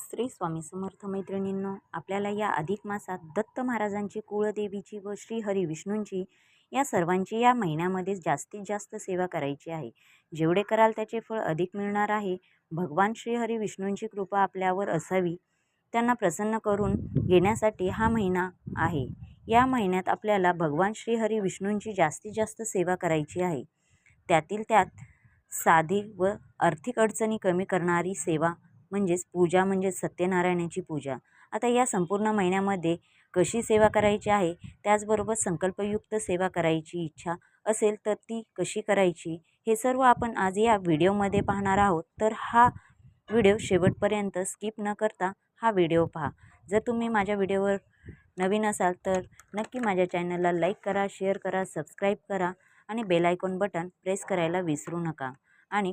श्री स्वामी समर्थ मैत्रिणींनो, आपल्याला या अधिक मासात दत्त महाराजांची, कुळदेवीची व श्री हरी विष्णूंची या सर्वांची या महिन्यामध्ये जास्तीत जास्त सेवा करायची आहे. जेवढे कराल त्याचे फळ अधिक मिळणार आहे. भगवान श्री हरी विष्णूंची कृपा आपल्यावर असावी, त्यांना प्रसन्न करून घेण्यासाठी हा महिना आहे. या महिन्यात आपल्याला भगवान श्री हरी विष्णूंची जास्तीत जास्त सेवा करायची आहे. त्यातील त्यात साधी व आर्थिक अडचणी कमी करणारी सेवा म्हणजेच पूजा, म्हणजे सत्यनारायणाची पूजा. आता या संपूर्ण महिन्यामध्ये कशी सेवा करायची आहे, त्याचबरोबर संकल्पयुक्त सेवा करायची इच्छा असेल तर ती कशी करायची, हे सर्व आपण आज या व्हिडिओमध्ये पाहणार आहोत. तर हा व्हिडिओ शेवटपर्यंत स्किप न करता हा व्हिडिओ पहा. जर तुम्ही माझ्या व्हिडिओवर नवीन असाल तर नक्की माझ्या चॅनलला लाईक करा, शेअर करा, सबस्क्राईब करा आणि बेल आयकॉन बटन प्रेस करायला विसरू नका. आणि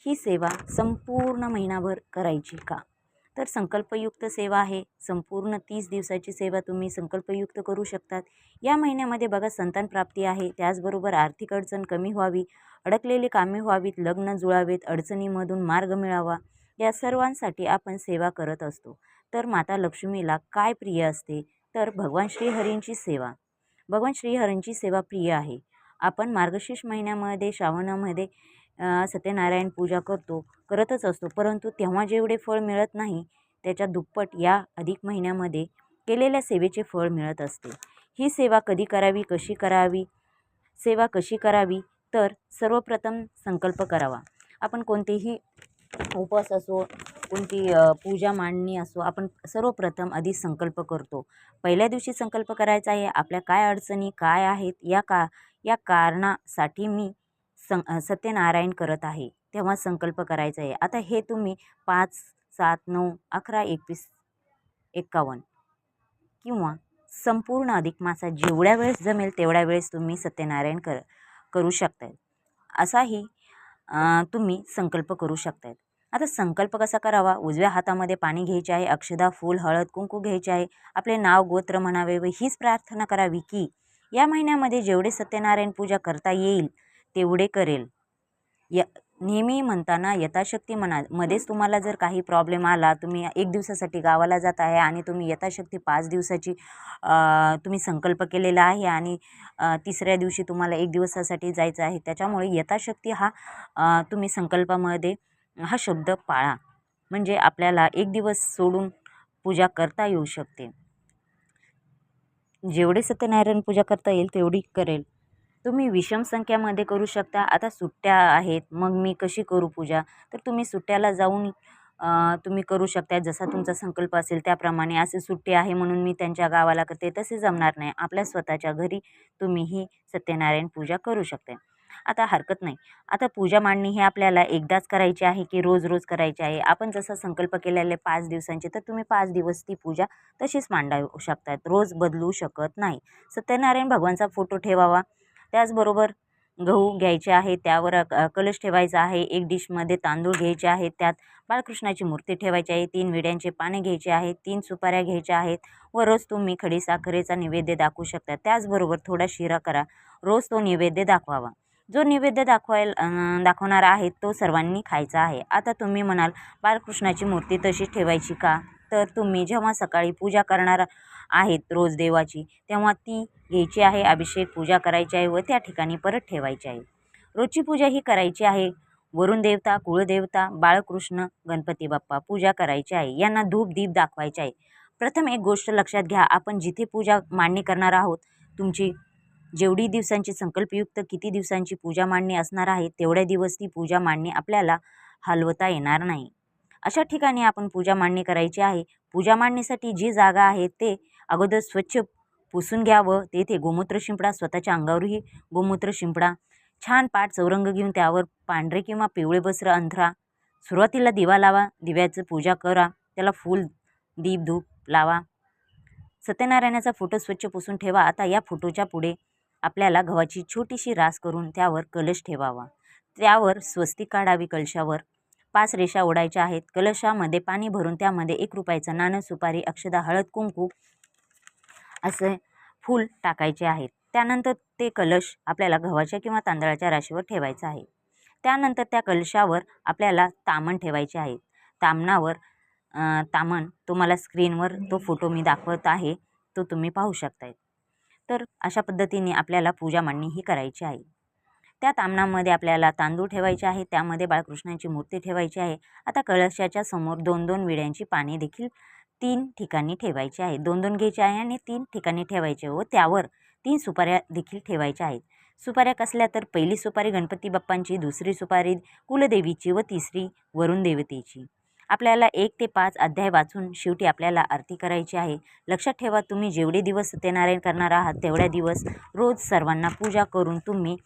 ही सेवा संपूर्ण महिनाभर करायची का, तर संकल्पयुक्त सेवा आहे. संपूर्ण 30 दिवसाची सेवा तुम्ही संकल्पयुक्त करू शकतात. या महिन्यामध्ये बघा, संतान प्राप्ती आहे, त्याचबरोबर आर्थिक अडचण कमी व्हावी, अडकलेली कामे व्हावीत, लग्न जुळावेत, अडचणीमधून मार्ग मिळावा, या सर्वांसाठी आपण सेवा करत असतो. तर माता लक्ष्मीला काय प्रिय असते, तर भगवान श्रीहरींची सेवा. भगवान श्रीहरींची सेवा प्रिय आहे. आपण मार्गशीर्ष महिन्यामध्ये, श्रावणामध्ये सत्यनारायण पूजा करतच असतो, परंतु तेव्हा जेवढे फळ मिळत नाही त्याच्या दुप्पट या अधिक महिन्यामध्ये केलेल्या सेवेचे फळ मिळत असते. ही सेवा कधी करावी, कशी करावी, सेवा कशी करावी, तर सर्वप्रथम संकल्प करावा. आपण कोणतेही उपवास असो, कोणती पूजा मांडणी असो, आपण सर्वप्रथम आधी संकल्प करतो. पहिल्या दिवशी संकल्प करायचा आहे, आपल्या काय अडचणी काय आहेत, या कारणासाठी मी सत्यनारायण करत आहे, तेव्हा संकल्प करायचा आहे. आता हे तुम्ही 5, 7, 9, 11, 21, 51 किंवा संपूर्ण अधिक मासात जेवढ्या वेळेस जमेल तेवढ्या वेळेस तुम्ही सत्यनारायण करू शकताय. असाही तुम्ही संकल्प करू शकताय. आता संकल्प कसा करावा, उजव्या हातामध्ये पाणी घ्यायचे आहे, अक्षदा, फूल, हळद, कुंकू घ्यायचे आहे, आपले नाव गोत्र म्हणावे व हीच प्रार्थना करावी की या महिन्यामध्ये जेवढे सत्यनारायण पूजा करता येईल तेवढे करेल. नेहमी म्हणताना यथाशक्ती म्हणा. मध्येच तुम्हाला जर काही प्रॉब्लेम आला, तुम्ही 1 दिवसासाठी गावाला जात आहे आणि तुम्ही यथाशक्ती 5 दिवसाची तुम्ही संकल्प केलेला आहे आणि तिसऱ्या दिवशी तुम्हाला 1 दिवसासाठी जायचं आहे, त्याच्यामुळे यथाशक्ती हा तुम्ही संकल्पामध्ये हा शब्द पाळा, म्हणजे आपल्याला 1 दिवस सोडून पूजा करता येऊ शकते. जेवढे सत्यनारायण पूजा करता येईल तेवढी करेल. तुम्ही विषम संख्यामध्ये करू शकता. आता सुट्ट्या आहेत, मग मी कशी करू पूजा, तर तुम्ही सुट्ट्याला जाऊन तुम्ही करू शकता. जसा तुमचा संकल्प असेल त्याप्रमाणे. असे सुट्टी आहे म्हणून मी त्यांच्या गावाला करते, तसे जमणार नाही. आपल्या स्वतःच्या घरी तुम्ही ही सत्यनारायण पूजा करू शकता. आता हरकत नाही. आता पूजा मांडणी ही आपल्याला एकदाच करायची आहे की रोज रोज करायची आहे. आपण जसा संकल्प केलेले 5 दिवसांचे, तर तुम्ही 5 दिवस ती पूजा तशीच मांडू शकतात, रोज बदलू शकत नाही. सत्यनारायण भगवानचा फोटो ठेवावा. त्याचबरोबर गहू घ्यायचे आहे, त्यावर कलश ठेवायचा आहे. 1 डिशमध्ये तांदूळ घ्यायचे आहेत, त्यात बाळकृष्णाची मूर्ती ठेवायची आहे. 3 विड्यांचे पाने घ्यायचे आहेत, 3 सुपाऱ्या घ्यायच्या आहेत व रोज तुम्ही खडीसाखरेचा नैवेद्य दाखवू शकता. त्याचबरोबर थोडा शिरा करा, रोज तो नैवेद्य दाखवावा. जो नैवेद्य दाखवणार आहे तो सर्वांनी खायचा आहे. आता तुम्ही म्हणाल, बाळकृष्णाची मूर्ती तशीच ठेवायची का, तर तुम्ही जेव्हा सकाळी पूजा करणार आहेत रोज देवाची, तेव्हा ती घ्यायची आहे, अभिषेक पूजा करायची आहे व त्या ठिकाणी परत ठेवायची आहे. रोजची पूजा ही करायची आहे. वरुण देवता, कुळदेवता, बाळकृष्ण, गणपती बाप्पा पूजा करायची आहे. यांना धूप दीप दाखवायचे आहे. प्रथम एक गोष्ट लक्षात घ्या, आपण जिथे पूजा मांडणी करणार आहोत, तुमची जेवढी दिवसांची संकल्पयुक्त किती दिवसांची पूजा मांडणी असणार आहे, तेवढ्या दिवस ती पूजा मांडणी आपल्याला हलवता येणार नाही. अशा ठिकाणी आपण पूजा मांडणी करायची आहे. पूजा मांडणीसाठी जी जागा आहे ते अगोदर स्वच्छ पुसून घ्यावं. तेथे गोमूत्र शिंपडा, स्वतःच्या अंगावरही गोमूत्र शिंपडा. छान पाट चौरंग घेऊन त्यावर पांढरे किंवा पिवळे वस्त्र अंथरा. सुरुवातीला दिवा लावा, दिव्याचं पूजा करा, त्याला फूल दीप धूप लावा. सत्यनारायणाचा फोटो स्वच्छ पुसून ठेवा. आता या फोटोच्या पुढे आपल्याला गव्हाची छोटीशी रास करून त्यावर कलश ठेवावा. त्यावर स्वस्तिक काढावी. कलशावर 5 रेषा ओढायच्या आहेत. कलशामध्ये पाणी भरून त्यामध्ये 1 रुपयाचं नाणं, सुपारी, अक्षदा, हळद, कुंकू असे फूल टाकायचे आहेत. त्यानंतर ते कलश आपल्याला गव्हाच्या किंवा तांदळाच्या राशीवर ठेवायचं आहे. त्यानंतर त्या कलशावर आपल्याला तामण ठेवायचे आहे. तामणावर तामण तुम्हाला स्क्रीनवर तो फोटो मी दाखवत आहे, तो तुम्ही पाहू शकताय. तर अशा पद्धतीने आपल्याला पूजा मांडणी ही करायची आहे. त्या तामणामध्ये आपल्याला तांदूळ ठेवायचे आहे, त्यामध्ये बाळकृष्णाची मूर्ती ठेवायची आहे. आता कळशाच्या समोर 2-2 विड्यांची पाने देखील 3 ठिकाणी ठेवायची आहे. 2-2 घ्यायचे आहे आणि 3 ठिकाणी ठेवायचे व त्यावर 3 सुपाऱ्या देखील ठेवायच्या आहेत. सुपाऱ्या कसल्या तर पहिली सुपारी गणपती बाप्पांची, दुसरी सुपारी कुलदेवीची व तिसरी वरुण देवतेची. आपल्याला 1 ते 5 अध्याय वाचून शेवटी आपल्याला आरती करायची आहे. लक्षात ठेवा, तुम्ही जेवढे दिवस सत्यनारायण करणार आहात तेवढ्या दिवस रोज सर्वांना पूजा करून तुम्ही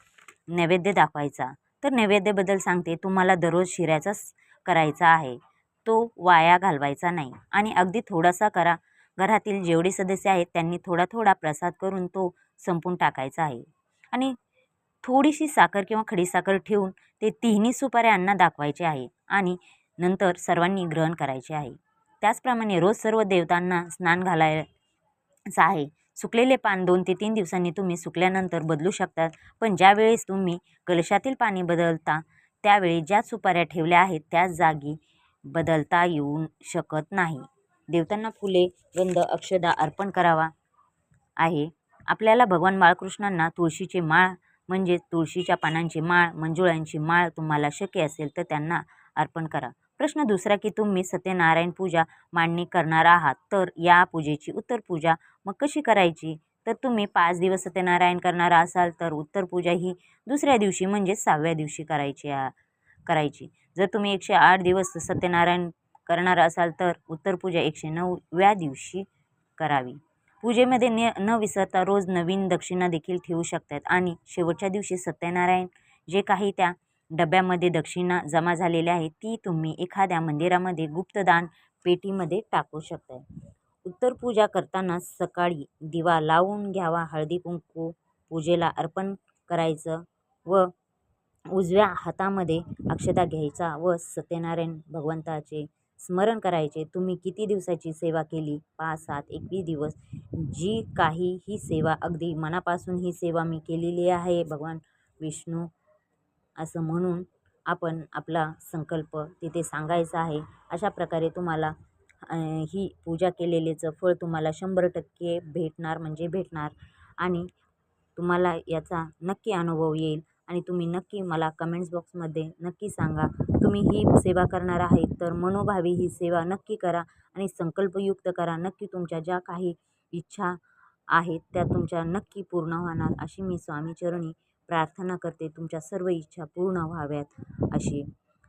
नैवेद्य दाखवायचा. तर नैवेद्याबद्दल सांगते, तुम्हाला दररोज शिऱ्याचाच करायचा आहे, तो वाया घालवायचा नाही आणि अगदी थोडासा करा. घरातील जेवढे सदस्य आहेत त्यांनी थोडा थोडा प्रसाद करून तो संपून टाकायचा आहे आणि थोडीशी साखर किंवा खडीसाखर ठेवून ते तिन्ही सुपाऱ्यांना दाखवायचे आहे आणि नंतर सर्वांनी ग्रहण करायचे आहे. त्याचप्रमाणे रोज सर्व देवतांना स्नान घालायचं आहे. सुकलेले पान 2 ते 3 दिवसांनी तुम्ही सुकल्यानंतर बदलू शकतात, पण ज्यावेळेस तुम्ही कलशातील पाणी बदलता त्यावेळी ज्या सुपाऱ्या ठेवल्या आहेत त्याच जागी बदलता येऊ शकत नाही. देवतांना फुले, गंध, अक्षदा अर्पण करावा आहे. आपल्याला भगवान बाळकृष्णांना तुळशीची माळ म्हणजे तुळशीच्या पानांची माळ, मंजुळांची माळ तुम्हाला शक्य असेल तर त्यांना अर्पण करा. प्रश्न दुसरा की तुम्ही सत्यनारायण पूजा मांडणी करणार आहात, तर या पूजेची उत्तर पूजा मग कशी करायची? तर तुम्ही 5 दिवस सत्यनारायण करणार असाल तर उत्तर पूजा ही दुसऱ्या दिवशी म्हणजे 6व्या दिवशी करायची. जर तुम्ही 108 दिवस सत्यनारायण करणार असाल तर उत्तर पूजा 109व्या दिवशी करावी. पूजेमध्ये न विसरता रोज नवीन दक्षिणा देखील ठेवू शकतात आणि शेवटच्या दिवशी सत्यनारायण जे काही त्या डब्यामध्ये दक्षिणा जमा झालेली आहे ती तुम्ही एखाद्या मंदिरामध्ये गुप्तदान पेटीमध्ये टाकू शकता. उत्तर पूजा करताना सकाळी दिवा लावून घ्यावा, हळदी कुंकू पूजेला अर्पण करायचं व उजव्या हातामध्ये अक्षता घ्यायचा व सत्यनारायण भगवंताचे स्मरण करायचे. तुम्ही किती दिवसाची सेवा केली? 5, 7, 21 दिवस. जी काही ही सेवा अगदी मनापासून ही सेवा मी केलेली आहे भगवान विष्णू असं म्हणून आपण आपला संकल्प तिथे सांगायचा आहे. अशा प्रकारे तुम्हाला ही पूजा केलेलेचं फळ तुम्हाला 100% भेटणार म्हणजे भेटणार आणि तुम्हाला याचा नक्की अनुभव येईल आणि तुम्ही नक्की मला कमेंट्स बॉक्समध्ये नक्की सांगा. तुम्ही ही सेवा करणार आहे तर मनोभावी ही सेवा नक्की करा आणि संकल्पयुक्त करा. नक्की तुमच्या ज्या काही इच्छा आहेत त्या तुमच्या नक्की पूर्ण होणार अशी मी स्वामीचरणी प्रार्थना करते. तुमच्या सर्व इच्छा पूर्ण व्हाव्यात अशी.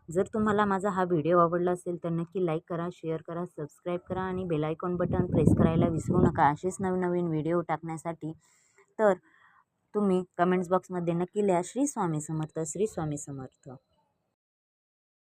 जर तुम्हाला माझा हा व्हिडिओ आवडला असेल तर नक्की लाईक करा, शेअर करा, सबस्क्राईब करा आणि बेल आयकॉन बटन प्रेस करायला विसरू नका असेच नवीन व्हिडिओ टाकण्यासाठी. तर तुम्ही कमेंट्स बॉक्समध्ये नक्की लिहा श्री स्वामी समर्थ, श्री स्वामी समर्थ.